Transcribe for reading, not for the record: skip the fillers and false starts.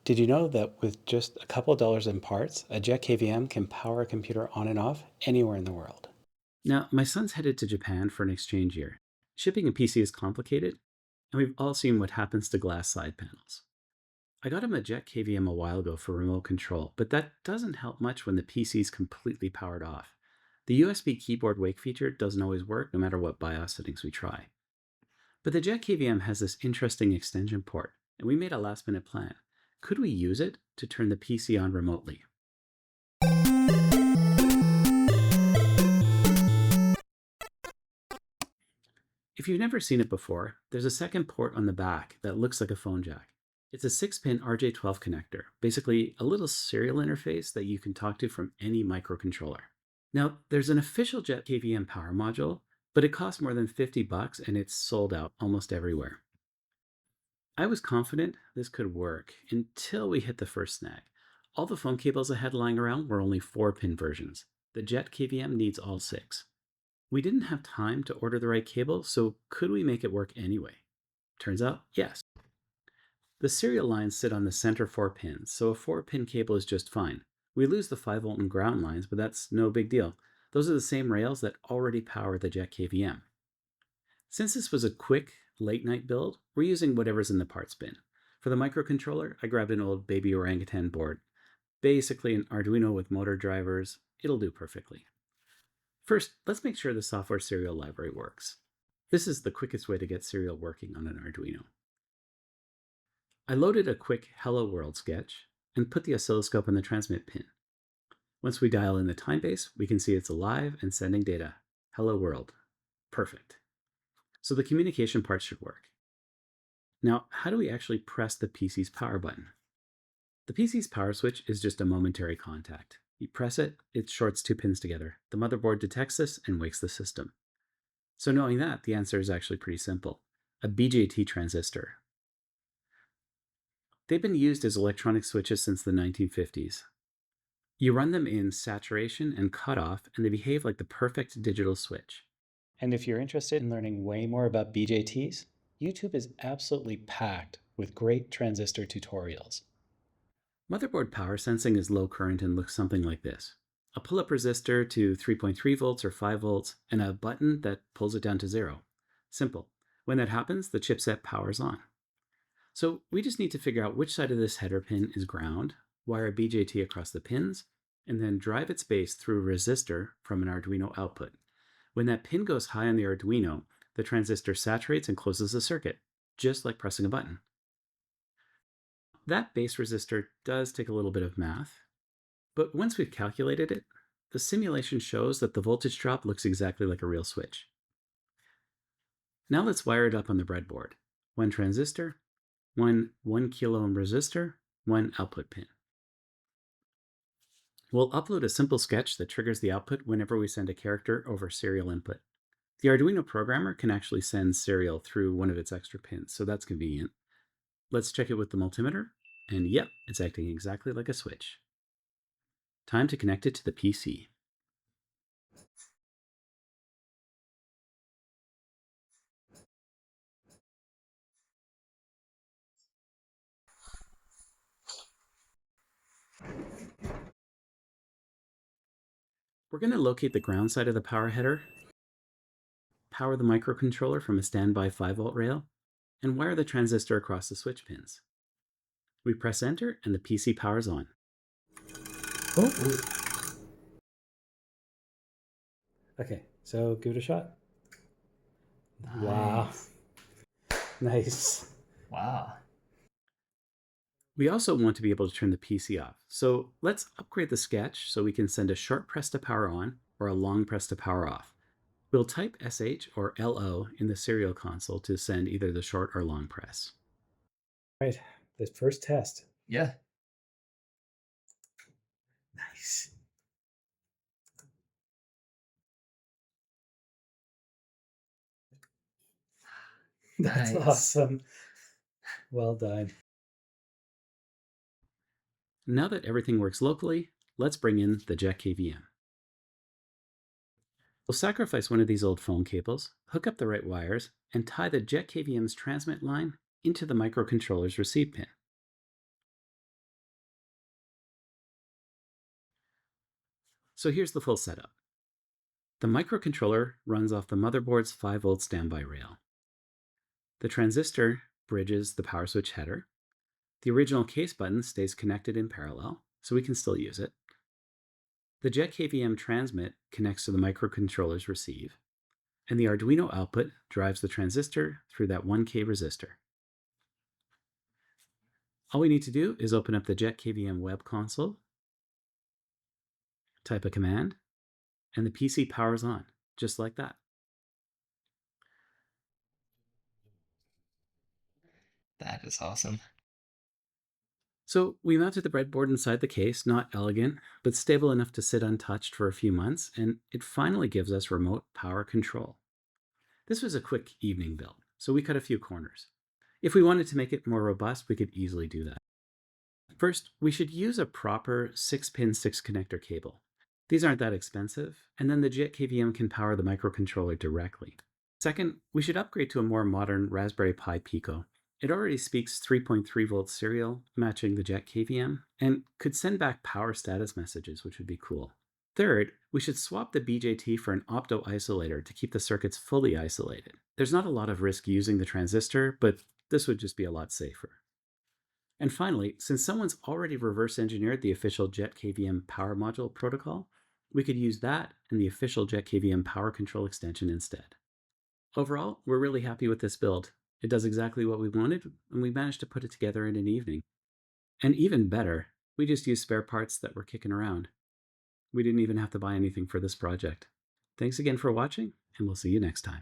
Did you know that with just a couple dollars in parts, a JetKVM can power a computer on and off anywhere in the world? Now, my son's headed to Japan for an exchange year. Shipping a PC is complicated, and we've all seen what happens to glass side panels. I got him a JetKVM a while ago for remote control, but that doesn't help much when the PC is completely powered off. The USB keyboard wake feature doesn't always work no matter what BIOS settings we try. But the JetKVM has this interesting extension port, and we made a last minute plan. Could we use it to turn the PC on remotely? If you've never seen it before, there's a second port on the back that looks like a phone jack. It's a 6-pin RJ12 connector, basically a little serial interface that you can talk to from any microcontroller. Now, there's an official JetKVM power module, but it costs more than $50 and it's sold out almost everywhere. I was confident this could work until we hit the first snag. All the phone cables I had lying around were only 4-pin versions. The JetKVM needs all 6. We didn't have time to order the right cable, so could we make it work anyway? Turns out, yes. The serial lines sit on the center 4 pins, so a 4-pin cable is just fine. We lose the 5-volt and ground lines, but that's no big deal. Those are the same rails that already power the JetKVM. Since this was a quick, late-night build, we're using whatever's in the parts bin. For the microcontroller, I grabbed an old baby orangutan board. Basically an Arduino with motor drivers. It'll do perfectly. First, let's make sure the software serial library works. This is the quickest way to get serial working on an Arduino. I loaded a quick Hello World sketch and put the oscilloscope on the transmit pin. Once we dial in the time base, we can see it's alive and sending data. Hello World. Perfect. So the communication part should work. Now, how do we actually press the PC's power button? The PC's power switch is just a momentary contact. You press it, it shorts 2 pins together. The motherboard detects this and wakes the system. So knowing that, the answer is actually pretty simple. A BJT transistor. They've been used as electronic switches since the 1950s. You run them in saturation and cutoff, and they behave like the perfect digital switch. And if you're interested in learning way more about BJTs, YouTube is absolutely packed with great transistor tutorials. Motherboard power sensing is low current and looks something like this. A pull-up resistor to 3.3 volts or 5 volts, and a button that pulls it down to 0. Simple. When that happens, the chipset powers on. So we just need to figure out which side of this header pin is ground, wire a BJT across the pins, and then drive its base through a resistor from an Arduino output. When that pin goes high on the Arduino, the transistor saturates and closes the circuit, just like pressing a button. That base resistor does take a little bit of math, but once we've calculated it, the simulation shows that the voltage drop looks exactly like a real switch. Now let's wire it up on the breadboard. 1 transistor, one 1 kilo ohm resistor, 1 output pin. We'll upload a simple sketch that triggers the output whenever we send a character over serial input. The Arduino programmer can actually send serial through one of its extra pins, so that's convenient. Let's check it with the multimeter, and yep, it's acting exactly like a switch. Time to connect it to the PC. We're going to locate the ground side of the power header, power the microcontroller from a standby 5-volt rail, and wire the transistor across the switch pins. We press enter and the PC powers on. Oh. Okay, so give it a shot. Wow. Nice. Wow. We also want to be able to turn the PC off. So let's upgrade the sketch so we can send a short press to power on or a long press to power off. We'll type SH or LO in the serial console to send either the short or long press. Right, the first test. Yeah. Nice. That's Nice. awesome. Well done. Now that everything works locally, let's bring in the JetKVM. We'll sacrifice one of these old phone cables, hook up the right wires, and tie the JetKVM's transmit line into the microcontroller's receive pin. So here's the full setup. The microcontroller runs off the motherboard's 5-volt standby rail. The transistor bridges the power switch header. The original case button stays connected in parallel, so we can still use it. The JetKVM transmit connects to the microcontroller's receive, and the Arduino output drives the transistor through that 1K resistor. All we need to do is open up the JetKVM web console, type a command, and the PC powers on, just like that. That is awesome. So we mounted the breadboard inside the case, not elegant, but stable enough to sit untouched for a few months, and it finally gives us remote power control. This was a quick evening build, so we cut a few corners. If we wanted to make it more robust, we could easily do that. First, we should use a proper 6-pin 6-connector cable. These aren't that expensive, and then the JetKVM can power the microcontroller directly. Second, we should upgrade to a more modern Raspberry Pi Pico. It already speaks 3.3 volt serial, matching the JetKVM, and could send back power status messages, which would be cool. Third, we should swap the BJT for an opto isolator to keep the circuits fully isolated. There's not a lot of risk using the transistor, but this would just be a lot safer. And finally, since someone's already reverse engineered the official JetKVM power module protocol, we could use that and the official JetKVM power control extension instead. Overall, we're really happy with this build. It does exactly what we wanted, and we managed to put it together in an evening. And even better, we just used spare parts that were kicking around. We didn't even have to buy anything for this project. Thanks again for watching, and we'll see you next time.